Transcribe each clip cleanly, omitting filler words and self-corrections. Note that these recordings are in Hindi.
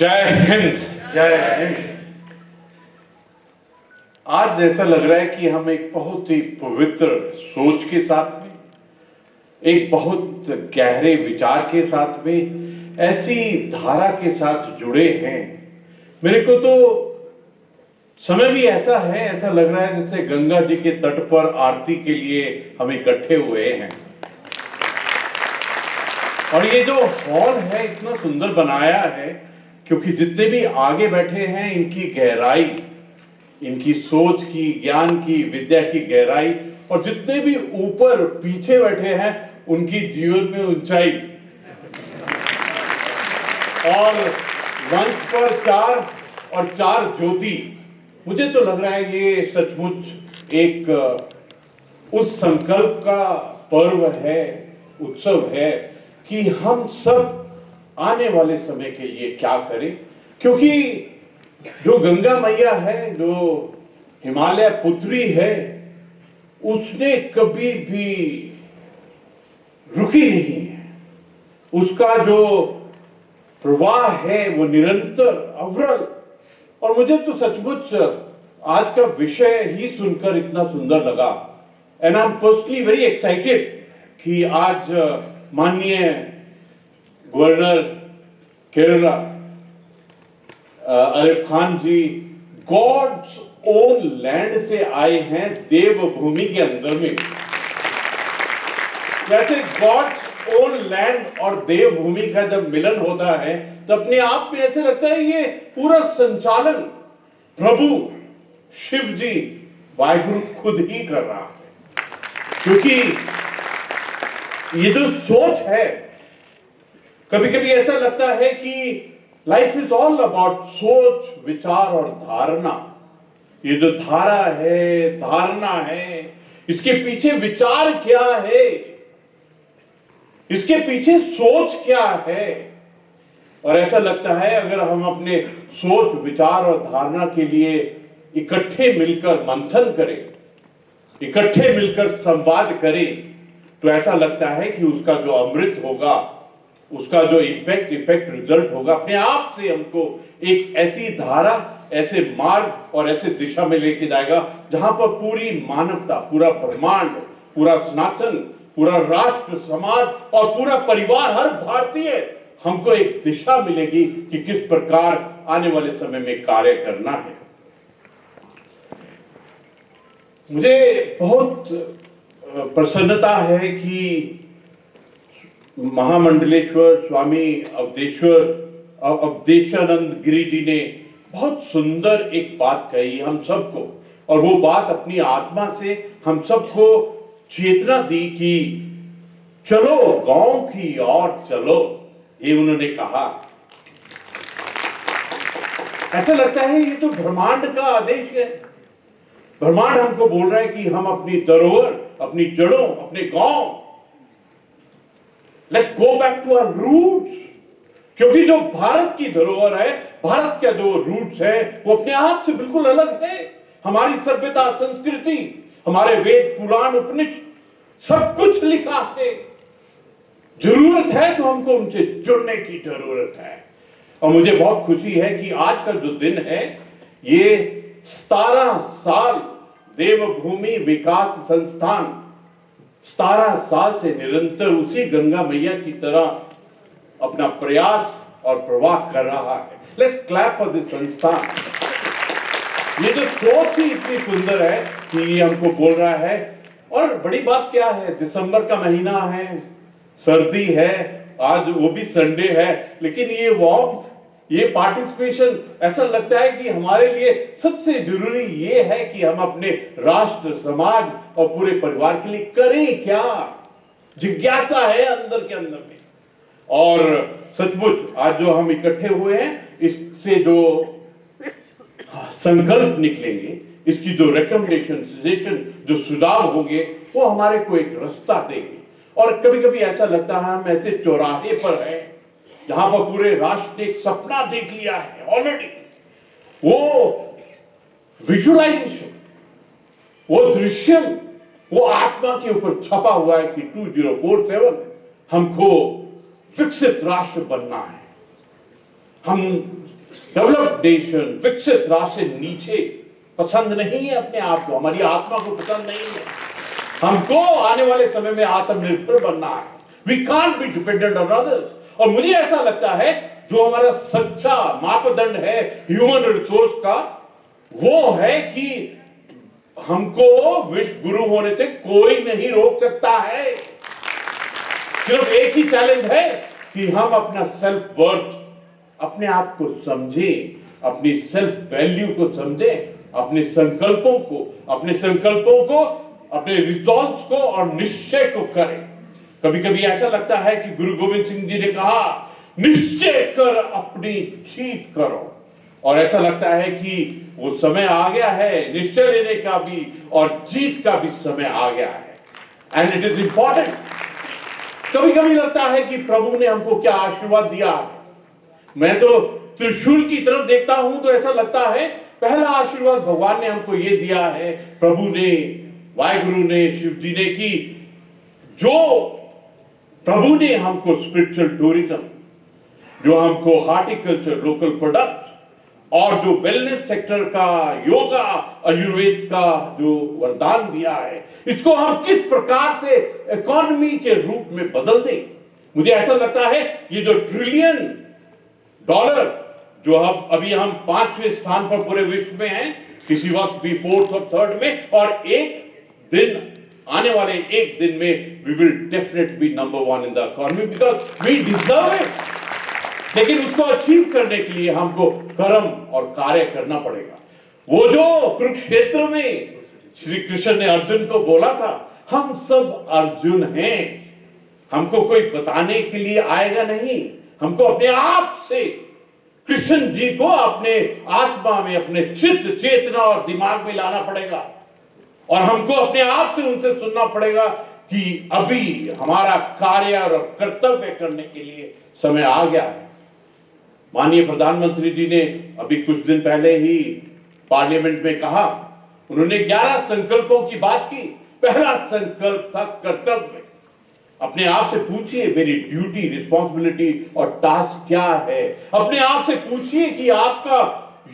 जय हिंद। जय हिंद। आज ऐसा लग रहा है कि हम एक बहुत ही पवित्र सोच के साथ में, एक बहुत गहरे विचार के साथ में, ऐसी धारा के साथ जुड़े हैं। मेरे को तो समय भी ऐसा है, ऐसा लग रहा है जैसे गंगा जी के तट पर आरती के लिए हम इकट्ठे हुए हैं। और ये जो हॉल है इतना सुंदर बनाया है क्योंकि जितने भी आगे बैठे हैं इनकी गहराई, इनकी सोच की, ज्ञान की, विद्या की गहराई, और जितने भी ऊपर पीछे बैठे हैं उनकी जीवन में ऊंचाई। और मंच पर चार ज्योति, मुझे तो लग रहा है ये सचमुच एक उस संकल्प का पर्व है, उत्सव है कि हम सब आने वाले समय के लिए क्या करें। क्योंकि जो गंगा मैया है, जो हिमालय पुत्री है, उसने कभी भी रुकी नहीं है। उसका जो प्रवाह है वो निरंतर, अविरल। और मुझे तो सचमुच आज का विषय ही सुनकर इतना सुंदर लगा। And I am personally very excited कि आज माननीय गवर्नर केरला आरिफ खान जी गॉड्स ओन लैंड से आए हैं देवभूमि के अंदर में। जैसे गॉड्स ओन लैंड और देवभूमि का जब मिलन होता है तो अपने आप में ऐसे लगता है ये पूरा संचालन प्रभु शिव जी वाहिगुरु खुद ही कर रहा है। क्योंकि ये जो सोच है, कभी कभी ऐसा लगता है कि लाइफ इज ऑल अबाउट सोच, विचार और धारणा। ये जो धारा है, धारणा है, इसके पीछे विचार क्या है, इसके पीछे सोच क्या है। और ऐसा लगता है अगर हम अपने सोच, विचार और धारणा के लिए इकट्ठे मिलकर मंथन करें, इकट्ठे मिलकर संवाद करें, तो ऐसा लगता है कि उसका जो अमृत होगा, उसका जो इफेक्ट रिजल्ट होगा, अपने आप से हमको एक ऐसी धारा, ऐसे मार्ग और ऐसे दिशा में लेके जाएगा जहां पर पूरी मानवता, पूरा ब्रह्मांड, पूरा सनातन, पूरा राष्ट्र, समाज और पूरा परिवार, हर भारतीय, हमको एक दिशा मिलेगी कि किस प्रकार आने वाले समय में कार्य करना है। मुझे बहुत प्रसन्नता है कि महामंडलेश्वर स्वामी अवधेशानंद गिरी जी ने बहुत सुंदर एक बात कही हम सबको, और वो बात अपनी आत्मा से हम सबको चेतना दी कि चलो गांव की ओर चलो, ये उन्होंने कहा। ऐसा लगता है ये तो ब्रह्मांड का आदेश है। ब्रह्मांड हमको बोल रहा है कि हम अपनी धरोहर, अपनी जड़ों, अपने गांव, let's go back to our roots. क्योंकि जो भारत की धरोहर है, भारत का जो रूट्स है, वो अपने आप से बिल्कुल अलग है। हमारी सभ्यता, संस्कृति, हमारे वेद, पुराण, उपनिषद, सब कुछ लिखा है। जरूरत है तो हमको उनसे जुड़ने की जरूरत है। और मुझे बहुत खुशी है कि आज का जो दिन है, ये 17 साल देवभूमि विकास संस्थान 17 साल से निरंतर उसी गंगा मैया की तरह अपना प्रयास और प्रवाह कर रहा है। लेट्स क्लैप फॉर दिस संस्थान। ये जो सोच ही इतनी सुंदर है कि ये हमको बोल रहा है। और बड़ी बात क्या है, दिसंबर का महीना है, सर्दी है, आज वो भी संडे है, लेकिन ये वॉर्मथ, ये पार्टिसिपेशन, ऐसा लगता है कि हमारे लिए सबसे जरूरी ये है कि हम अपने राष्ट्र, समाज और पूरे परिवार के लिए करें क्या। जिज्ञासा है अंदर के अंदर में। और सचमुच आज जो हम इकट्ठे हुए हैं, इससे जो संकल्प निकलेंगे, इसकी जो रिकमेंडेशन, सजेशन, जो सुझाव होंगे, वो हमारे को एक रास्ता देंगे। और कभी कभी ऐसा लगता है हम ऐसे चौराहे पर हैं जहां पर पूरे राष्ट्र ने एक सपना देख लिया है ऑलरेडी। वो विजुअलाइजेशन, वो दृश्यम, वो आत्मा के ऊपर छपा हुआ है कि 2047 हमको विकसित राष्ट्र बनना है। हम डेवलप्ड नेशन, विकसित राष्ट्र से नीचे पसंद नहीं है अपने आप को, हमारी आत्मा को पसंद नहीं है। हमको आने वाले समय में आत्मनिर्भर बनना है। We can't be dependent on others. और मुझे ऐसा लगता है जो हमारा सच्चा मापदंड है ह्यूमन रिसोर्स का, वो है कि हमको विश्व गुरु होने से कोई नहीं रोक सकता है। सिर्फ एक ही चैलेंज है कि हम अपना सेल्फ वर्थ, अपने आप को समझें, अपनी सेल्फ वैल्यू को समझें, अपने संकल्पों को, अपने रिजॉल्व्स को और निश्चय को करें। कभी कभी ऐसा लगता है कि गुरु गोविंद सिंह जी ने कहा, निश्चय कर अपनी जीत करो, और ऐसा लगता है कि वो समय आ गया है निश्चय लेने का भी और जीत का भी समय आ गया है। And it is important. कभी कभी लगता है कि प्रभु ने हमको क्या आशीर्वाद दिया है। मैं तो त्रिशूल की तरफ देखता हूं तो ऐसा लगता है पहला आशीर्वाद भगवान ने हमको ये दिया है, प्रभु ने, वाहिगुरु ने, शिव जी ने, कि जो प्रभु ने हमको स्पिरिचुअल टूरिज्म, जो हमको हार्टिकल्चर, लोकल प्रोडक्ट और जो वेलनेस सेक्टर का, योगा, आयुर्वेद का जो वरदान दिया है, इसको हम किस प्रकार से इकोनॉमी के रूप में बदल दें। मुझे ऐसा लगता है ये जो $1 ट्रिलियन जो अभी हम 5वें स्थान पर पूरे विश्व में हैं, किसी वक्त भी 4th और 3rd में, और एक दिन आने वाले एक दिन में we will definitely be number 1 in the economy because we deserve it. लेकिन उसको अचीव करने के लिए हमको कर्म और कार्य करना पड़ेगा। वो जो कुरुक्षेत्र में श्री कृष्ण ने अर्जुन को बोला था, हम सब अर्जुन हैं, हमको कोई बताने के लिए आएगा नहीं, हमको अपने आप से कृष्ण जी को अपने आत्मा में, अपने चित्त, चेतना और दिमाग में लाना पड़ेगा, और हमको अपने आप से उनसे सुनना पड़ेगा कि अभी हमारा कार्य और कर्तव्य करने के लिए समय आ गया है। माननीय प्रधानमंत्री जी ने अभी कुछ दिन पहले ही पार्लियामेंट में कहा, उन्होंने 11 संकल्पों की बात की। पहला संकल्प था कर्तव्य। अपने आप से पूछिए मेरी ड्यूटी, रिस्पॉन्सिबिलिटी और टास्क क्या है। अपने आप से पूछिए कि आपका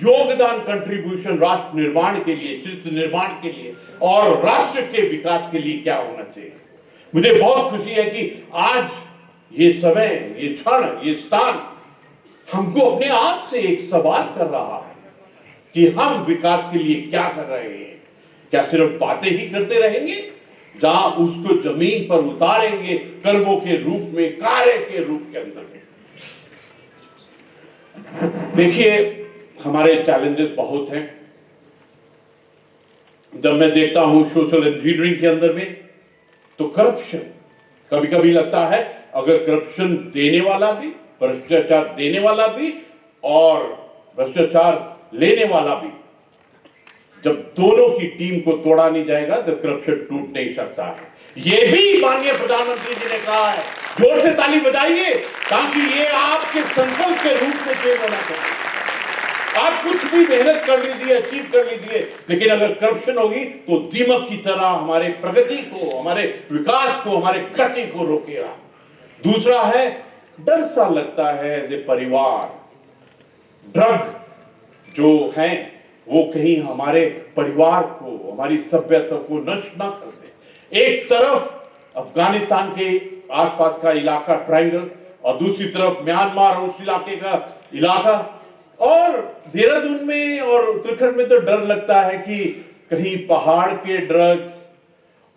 योगदान, कंट्रीब्यूशन राष्ट्र निर्माण के लिए, चित्त निर्माण के लिए और राष्ट्र के विकास के लिए क्या होना चाहिए। मुझे बहुत खुशी है कि आज ये समय, ये क्षण, ये स्थान हमको अपने आप से एक सवाल कर रहा है कि हम विकास के लिए क्या कर रहे हैं। क्या सिर्फ बातें ही करते रहेंगे, जहां उसको जमीन पर उतारेंगे कर्मों के रूप में, कार्य के रूप के अंदर में। देखिए हमारे चैलेंजेस बहुत हैं। जब मैं देखता हूं सोशल इंजीनियरिंग के अंदर में, तो करप्शन, कभी कभी लगता है अगर करप्शन देने वाला भी, भ्रष्टाचार देने वाला भी और भ्रष्टाचार लेने वाला भी, जब दोनों की टीम को तोड़ा नहीं जाएगा तो करप्शन टूट नहीं सकता है। ये भी माननीय प्रधानमंत्री जी ने कहा है। जोर से ताली बजाइए ताकि ये आपके संकल्प के रूप में चेंज होना चाहिए। आप कुछ भी मेहनत कर लीजिए, अचीव कर लीजिए, लेकिन अगर करप्शन होगी तो दीमक की तरह हमारे प्रगति को, हमारे विकास को, हमारे गति को रोकेगा। दूसरा है डर सा लगता है एज ए परिवार, ड्रग जो है वो कहीं हमारे परिवार को, हमारी सभ्यता को नष्ट ना कर दे। एक तरफ अफगानिस्तान के आसपास का इलाका ट्रायंगल और दूसरी तरफ म्यांमार और उस इलाके का इलाका, और देहरादून में और उत्तराखंड में तो डर लगता है कि कहीं पहाड़ के ड्रग्स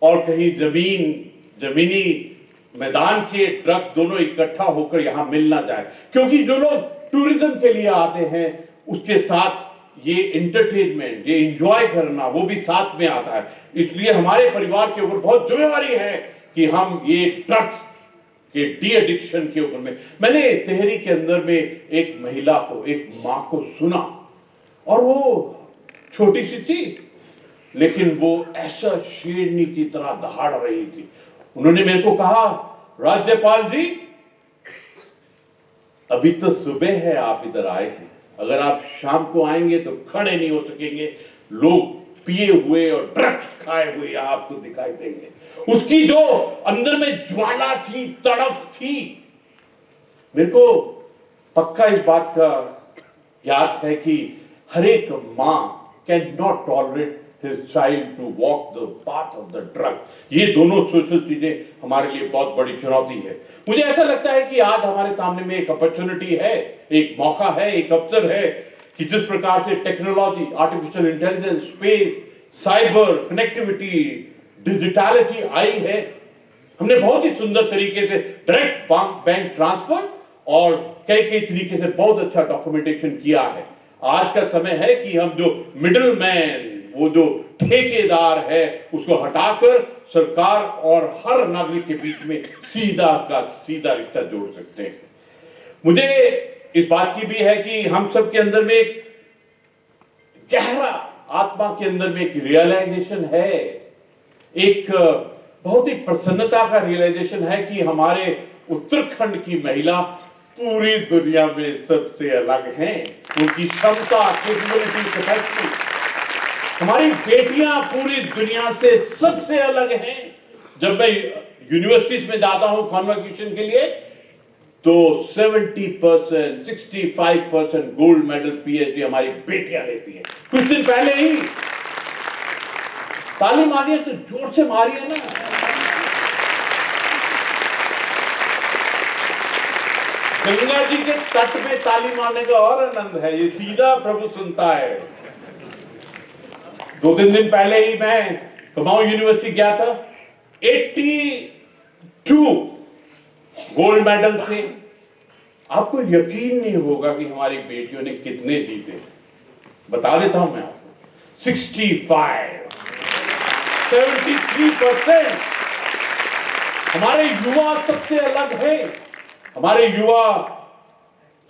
और कहीं जमीनी मैदान के ड्रग्स दोनों इकट्ठा होकर यहां मिल ना जाए, क्योंकि जो लोग टूरिज्म के लिए आते हैं उसके साथ ये एंटरटेनमेंट, ये एंजॉय करना वो भी साथ में आता है। इसलिए हमारे परिवार के ऊपर बहुत जिम्मेवारी है कि हम ये ड्रग्स के डी एडिक्शन के ऊपर में। मैंने तेहरी के अंदर में एक महिला को, एक मां को सुना, और वो छोटी सी थी लेकिन वो ऐसा शेरनी की तरह दहाड़ रही थी। उन्होंने मेरे को कहा, राज्यपाल जी अभी तो सुबह है, आप इधर आए हैं, अगर आप शाम को आएंगे तो खड़े नहीं हो सकेंगे, लोग पिए हुए और ड्रग्स खाए हुए आपको दिखाई देंगे। उसकी जो अंदर में ज्वाला थी, तड़फ थी, मेरे को पक्का इस बात का याद है कि हर एक मां can not tolerate his child to walk the path of the drug. ये दोनों सोशल चीजें हमारे लिए बहुत बड़ी चुनौती है। मुझे ऐसा लगता है कि आज हमारे सामने में एक अपॉर्चुनिटी है, एक मौका है, एक अवसर है कि जिस प्रकार से technology, artificial intelligence, space, cyber, connectivity, digitality आई है, हमने बहुत ही सुंदर तरीके से डायरेक्ट बैंक ट्रांसफर और कई कई तरीके से बहुत अच्छा डॉक्यूमेंटेशन किया है। आज का समय है कि हम जो मिडिल मैन, वो जो ठेकेदार है, उसको हटाकर सरकार और हर नागरिक के बीच में सीधा का सीधा रिश्ता जोड़ सकते हैं। मुझे इस बात की भी है कि हम सब के अंदर में एक गहरा आत्मा के अंदर में एक रियलाइजेशन है, एक बहुत ही प्रसन्नता का रियलाइजेशन है कि हमारे उत्तराखंड की महिला पूरी दुनिया में सबसे अलग हैं। उनकी क्षमता, कैपेबिलिटी, कैपेसिटी, हमारी बेटियां पूरी दुनिया से सबसे अलग हैं। जब मैं यूनिवर्सिटीज में जाता हूं कॉन्वोकेशन के लिए, तो 70%, 65% गोल्ड मेडल पीएचडी हमारी बेटियां लेती हैं। कुछ दिन पहले ही ताली मारिए तो जोर से मारिए ना। गंगा जी के तट में ताली मारने का और आनंद है, ये सीधा प्रभु सुनता है। 2-3 दिन पहले ही मैं कुमाऊं यूनिवर्सिटी गया था, 82 गोल्ड मेडल थे। आपको यकीन नहीं होगा कि हमारी बेटियों ने कितने जीते। बता देता हूं मैं आपको, 65, 73%। हमारे युवा सबसे अलग है। हमारे युवा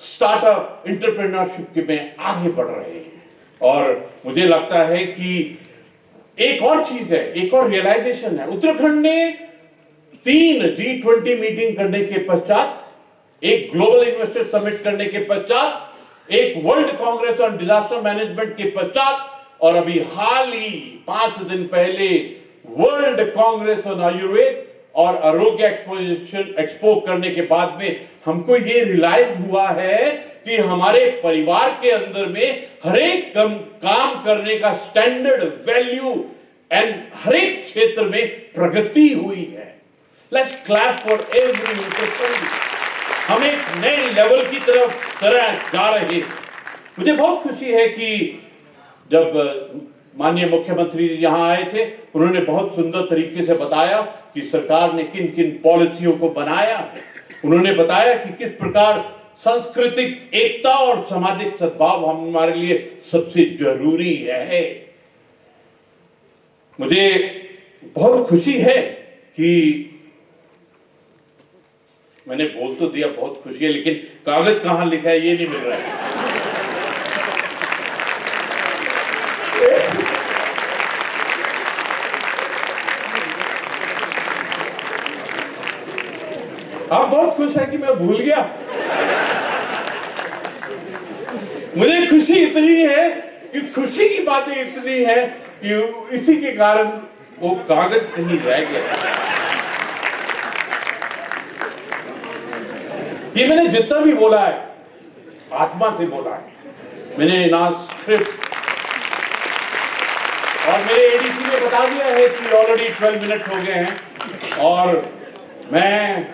स्टार्टअप, एंटरप्रेन्योरशिप में आगे बढ़ रहे हैं। और मुझे लगता है कि एक और चीज है, एक और रियलाइजेशन है। उत्तराखंड ने 3 G20 मीटिंग करने के पश्चात, एक ग्लोबल इन्वेस्टर समिट करने के पश्चात, एक world Congress on disaster management के पश्चात, और अभी हाल ही 5 दिन पहले वर्ल्ड कांग्रेस ऑन आयुर्वेद और आरोग्य एक्सपो करने के बाद में हमको ये रियलाइज हुआ है कि हमारे परिवार के अंदर में हर एक काम करने का स्टैंडर्ड, वैल्यू एंड हर एक क्षेत्र में प्रगति हुई है। Let's clap for every. हम एक नए लेवल की तरफ जा रहे हैं। मुझे बहुत खुशी है कि जब माननीय मुख्यमंत्री जी यहाँ आए थे, उन्होंने बहुत सुंदर तरीके से बताया कि सरकार ने किन किन पॉलिसियों को बनाया है। उन्होंने बताया कि किस प्रकार सांस्कृतिक एकता और सामाजिक सद्भाव हमारे लिए सबसे जरूरी है। मुझे बहुत खुशी है कि मैंने बोल तो दिया बहुत खुशी है, लेकिन कागज कहां लिखा है ये नहीं मिल रहा है। आप बहुत खुश है कि मैं भूल गया। मुझे खुशी इतनी है कि खुशी की बातें इतनी है कि इसी के कारण वो कागज कहीं रह गया। ये मैंने जितना भी बोला है आत्मा से बोला है। मैंने ना स्क्रिप्ट, और मेरे एडीसी ने बता दिया है कि ऑलरेडी 12 मिनट हो गए हैं, और मैं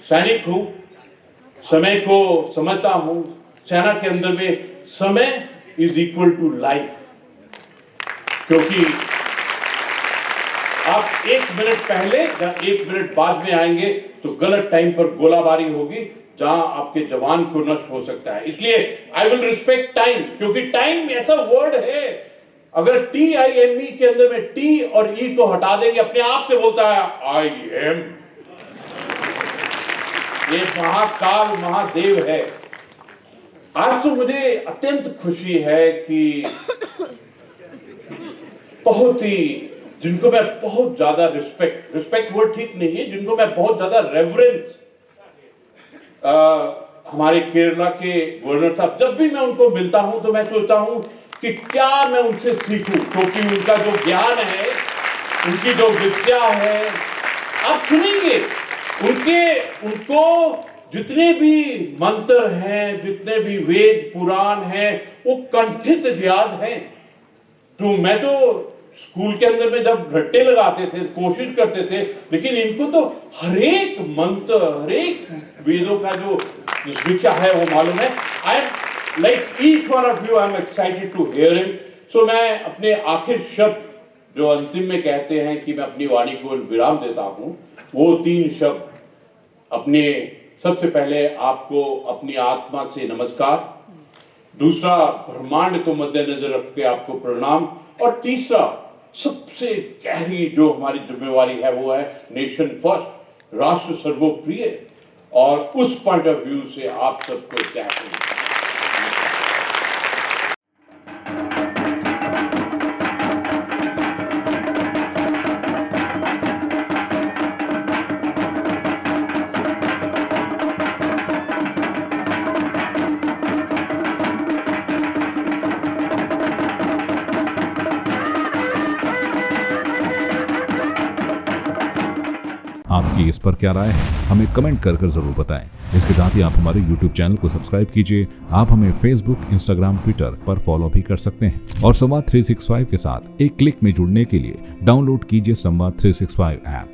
सैनिक हूं, समय को समझता हूं। सेना के अंदर में समय इज इक्वल टू लाइफ, क्योंकि आप 1 मिनट पहले या 1 मिनट बाद में आएंगे तो गलत टाइम पर गोलाबारी होगी जहां आपके जवान को नष्ट हो सकता है। इसलिए आई विल रिस्पेक्ट टाइम, क्योंकि टाइम ऐसा वर्ड है, अगर TIME के अंदर में T और E को हटा देंगे, अपने आप से बोलता है आई एम। ये महाकाल महादेव है। आज तो मुझे अत्यंत खुशी है कि बहुत ही, जिनको मैं बहुत ज्यादा रिस्पेक्ट वर्ड ठीक नहीं है, जिनको मैं बहुत ज्यादा रेवरेंस, हमारे केरला के गवर्नर साहब, जब भी मैं उनको मिलता हूं तो मैं सोचता हूं कि क्या मैं उनसे सीखूं, क्योंकि उनका जो ज्ञान है, उनकी जो विद्या है, आप सुनेंगे उनको जितने भी मंत्र हैं, जितने भी वेद पुराण हैं, वो कंठित याद हैं। तो मैं तो स्कूल के अंदर में जब रट्टे लगाते थे, कोशिश करते थे, लेकिन इनको तो हरेक मंत्र, हरेक वेदों का जो विषय है वो मालूम है। I am like each one of you, I am excited to hear him. So मैं अपने आखिर शब्द जो अंतिम में कहते हैं कि मैं अपनी वाणी को विराम देता हूं, वो 3 शब्द अपने, सबसे पहले आपको अपनी आत्मा से नमस्कार, दूसरा ब्रह्मांड को मद्देनजर रख के आपको प्रणाम, और तीसरा सबसे गहरी जो हमारी जिम्मेवारी है वो है नेशन फर्स्ट, राष्ट्र सर्वोप्रिय। और उस पॉइंट ऑफ व्यू से आप सबको कहते हैं आपकी इस पर क्या राय है, हमें कमेंट कर जरूर बताएं। इसके साथ ही आप हमारे YouTube चैनल को सब्सक्राइब कीजिए। आप हमें Facebook, Instagram, Twitter पर फॉलो भी कर सकते हैं। और संवाद 365 के साथ एक क्लिक में जुड़ने के लिए डाउनलोड कीजिए संवाद 365 ऐप।